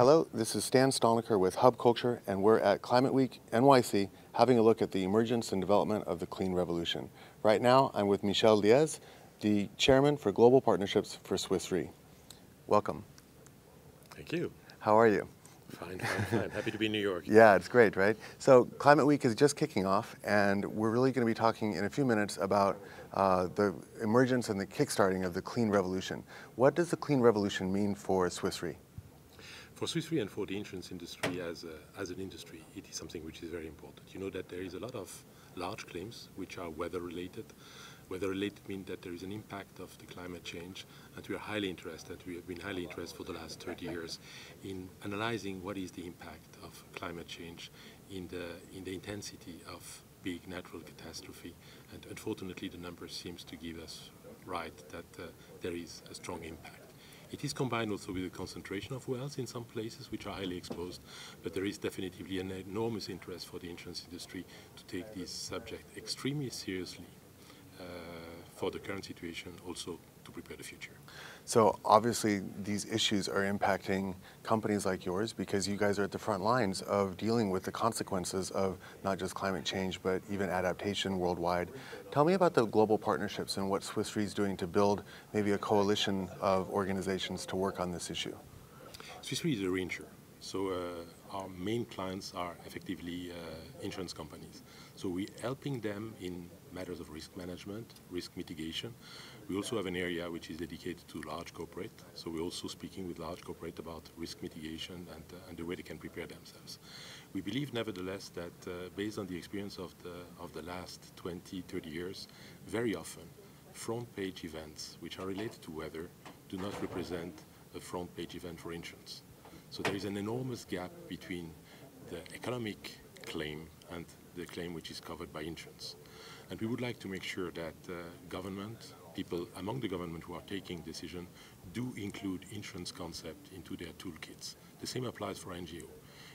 Hello, this is Stalnaker with Hub Culture, and we're at Climate Week NYC having a look at the emergence and development of the clean revolution. Right now, I'm with Michel Liés, the chairman for global partnerships for SwissRe. Welcome. Thank you. How are you? Fine. Happy to be in New York. Yeah, it's great, right? So Climate Week is just kicking off, and we're really going to be talking in a few minutes about the emergence and the kickstarting of the clean revolution. What does the clean revolution mean for SwissRe? For SwissRe and for the insurance industry as an industry, it is something which is very important. You know that there is a lot of large claims which are weather-related. Weather-related means that there is an impact of the climate change, and we are highly interested. We have been highly interested for the last 30 years in analyzing what is the impact of climate change in the intensity of big natural catastrophe. And unfortunately, the numbers seems to give us right that there is a strong impact. It is combined also with the concentration of wells in some places which are highly exposed, but there is definitely an enormous interest for the insurance industry to take this subject extremely seriously for the current situation, also to prepare the future. So obviously these issues are impacting companies like yours because you guys are at the front lines of dealing with the consequences of not just climate change, but even adaptation worldwide. Tell me about the global partnerships and what SwissRe is doing to build maybe a coalition of organizations to work on this issue. SwissRe is a reinsurer. So our main clients are effectively insurance companies. So we're helping them in matters of risk management, risk mitigation. We also have an area which is dedicated to large corporate. So we're also speaking with large corporate about risk mitigation and the way they can prepare themselves. We believe, nevertheless, that based on the experience of the last 20, 30 years, very often front page events which are related to weather do not represent a front page event for insurance. So there is an enormous gap between the economic claim and the claim which is covered by insurance. And we would like to make sure that government, people among the government who are taking decision, do include insurance concept into their toolkits. The same applies for NGO.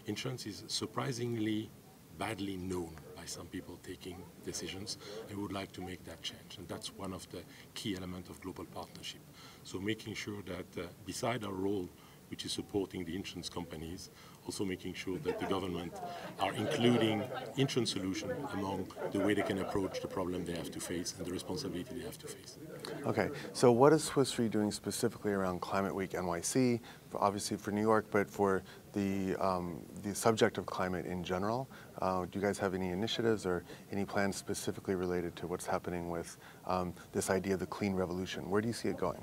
Insurance is surprisingly badly known by some people taking decisions, and we would like to make that change. And that's one of the key elements of global partnership. So making sure that beside our role, which is supporting the insurance companies, also making sure that the government are including insurance solution among the way they can approach the problem they have to face and the responsibility they have to face. Okay, so what is SwissRe doing specifically around Climate Week NYC, obviously for New York, but for the subject of climate in general? Do you guys have any initiatives or any plans specifically related to what's happening with this idea of the clean revolution? Where do you see it going?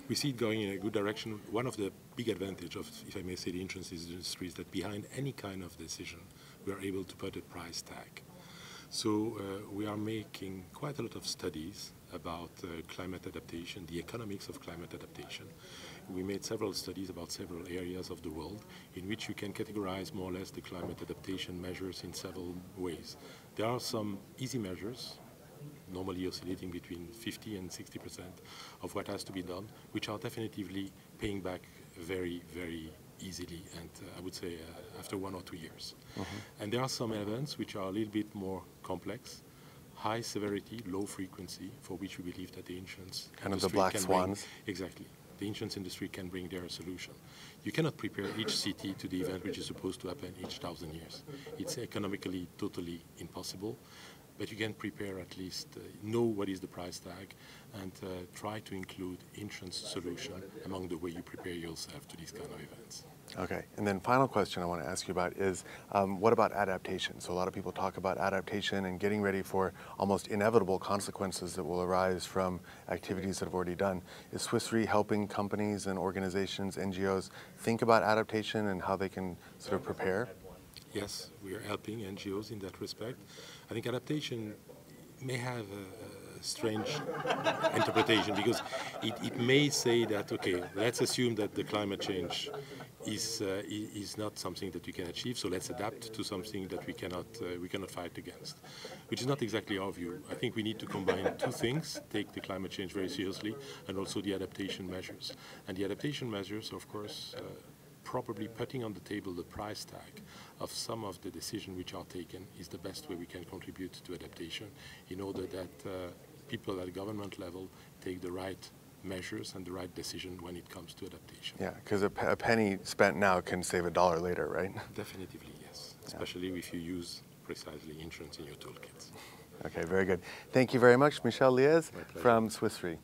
We see it going in a good direction. One of the big advantages of, if I may say, the insurance industry is that behind any kind of decision, we are able to put a price tag. So we are making quite a lot of studies about climate adaptation, the economics of climate adaptation. We made several studies about several areas of the world in which you can categorize more or less the climate adaptation measures in several ways. There are some easy measures, normally oscillating between 50 and 60% of what has to be done, which are definitively paying back very, very easily, and I would say after 1 or 2 years. And there are some events which are a little bit more complex, high severity, low frequency, for which we believe that the insurance kind of the black swans. Exactly. The insurance industry can bring their solution. You cannot prepare each city to the event which is supposed to happen each 1,000 years. It's economically totally impossible. But you can prepare at least, know what is the price tag, and try to include insurance solution among the way you prepare yourself to these kind of events. Okay, and then final question I want to ask you about is, what about adaptation? So a lot of people talk about adaptation and getting ready for almost inevitable consequences that will arise from activities that have already done. Is SwissRe helping companies and organizations, NGOs, think about adaptation and how they can sort of prepare? Yes, we are helping NGOs in that respect. I think adaptation may have a strange interpretation because it may say that, okay, let's assume that the climate change is not something that we can achieve, so let's adapt to something that we cannot fight against, which is not exactly our view. I think we need to combine two things, take the climate change very seriously, and also the adaptation measures. And the adaptation measures, of course, probably putting on the table the price tag of some of the decisions which are taken is the best way we can contribute to adaptation in order that people at government level take the right measures and the right decision when it comes to adaptation. Yeah, because a penny spent now can save $1 later, right? Definitely, yes. Especially if you use precisely insurance in your toolkits. Okay, very good. Thank you very much, Michel Liés from SwissRe.